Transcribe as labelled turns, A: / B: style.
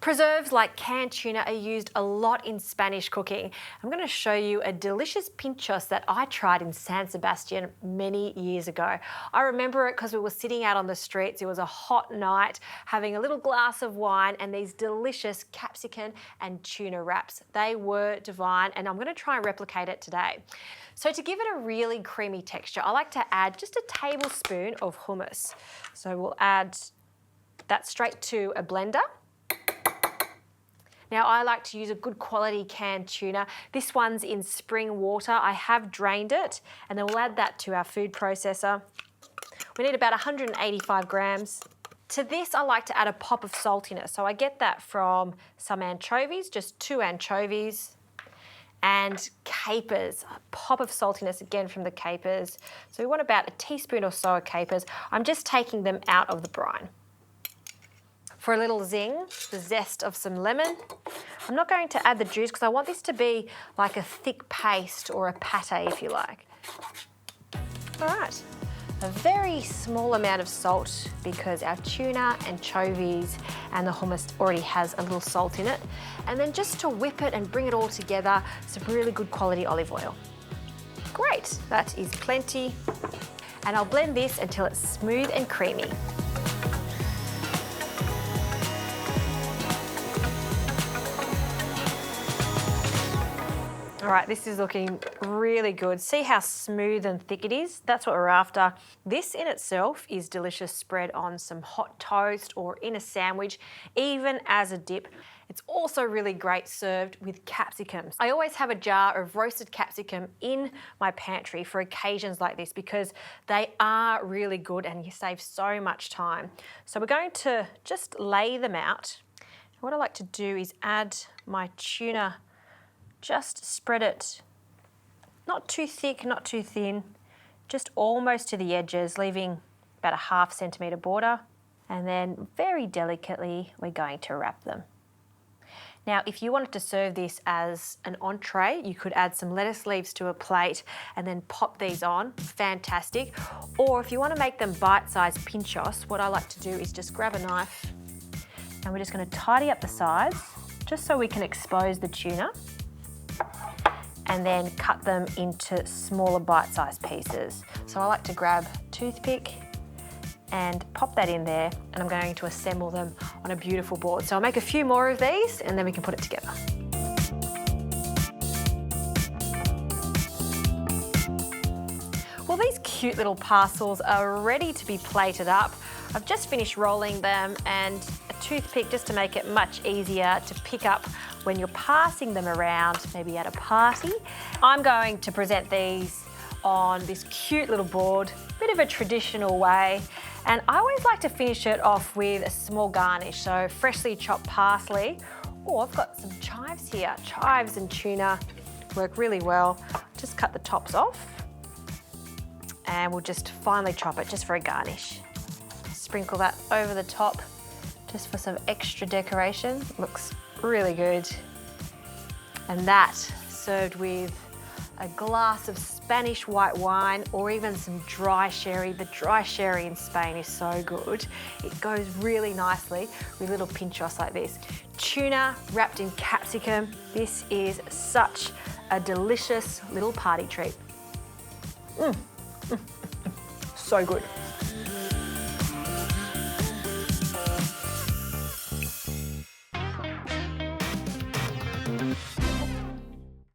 A: Preserves like canned tuna are used a lot in Spanish cooking. I'm going to show you a delicious pinchos that I tried in San Sebastian many years ago. I remember it because we were sitting out on the streets. It was a hot night, having a little glass of wine and these delicious capsicum and tuna wraps. They were divine, and I'm going to try and replicate it today. So to give it a really creamy texture, I like to add just a tablespoon of hummus. So we'll add that straight to a blender. Now I like to use a good quality canned tuna. This one's in spring water. I have drained it, and then we'll add that to our food processor. We need about 185 grams. To this, I like to add a pop of saltiness. So I get that from some anchovies, just 2 anchovies, and capers, a pop of saltiness again from the capers. So we want about a teaspoon or so of capers. I'm just taking them out of the brine. For a little zing, the zest of some lemon. I'm not going to add the juice because I want this to be like a thick paste or a pate, if you like. All right, a very small amount of salt because our tuna, anchovies, and the hummus already has a little salt in it. And then just to whip it and bring it all together, some really good quality olive oil. Great, that is plenty. And I'll blend this until it's smooth and creamy. All right, this is looking really good. See how smooth and thick it is? That's what we're after. This in itself is delicious spread on some hot toast or in a sandwich, even as a dip. It's also really great served with capsicums. I always have a jar of roasted capsicum in my pantry for occasions like this because they are really good and you save so much time. So we're going to just lay them out. What I like to do is add my tuna. Just spread it, not too thick, not too thin, just almost to the edges, leaving about a ½ centimetre border. And then very delicately, we're going to wrap them. Now, if you wanted to serve this as an entree, you could add some lettuce leaves to a plate and then pop these on, fantastic. Or if you want to make them bite-sized pinchos, what I like to do is just grab a knife and we're just going to tidy up the sides, just so we can expose the tuna, and then cut them into smaller bite-sized pieces. So I like to grab a toothpick and pop that in there, and I'm going to assemble them on a beautiful board. So I'll make a few more of these and then we can put it together. Well, these cute little parcels are ready to be plated up. I've just finished rolling them, and a toothpick just to make it much easier to pick up when you're passing them around, maybe at a party. I'm going to present these on this cute little board, bit of a traditional way. And I always like to finish it off with a small garnish, so freshly chopped parsley. Oh, I've got some chives here. Chives and tuna work really well. Just cut the tops off and we'll just finely chop it just for a garnish. Sprinkle that over the top just for some extra decoration. Looks really good. And that served with a glass of Spanish white wine or even some dry sherry. The dry sherry in Spain is so good. It goes really nicely with little pinchos like this. Tuna wrapped in capsicum. This is such a delicious little party treat. So good.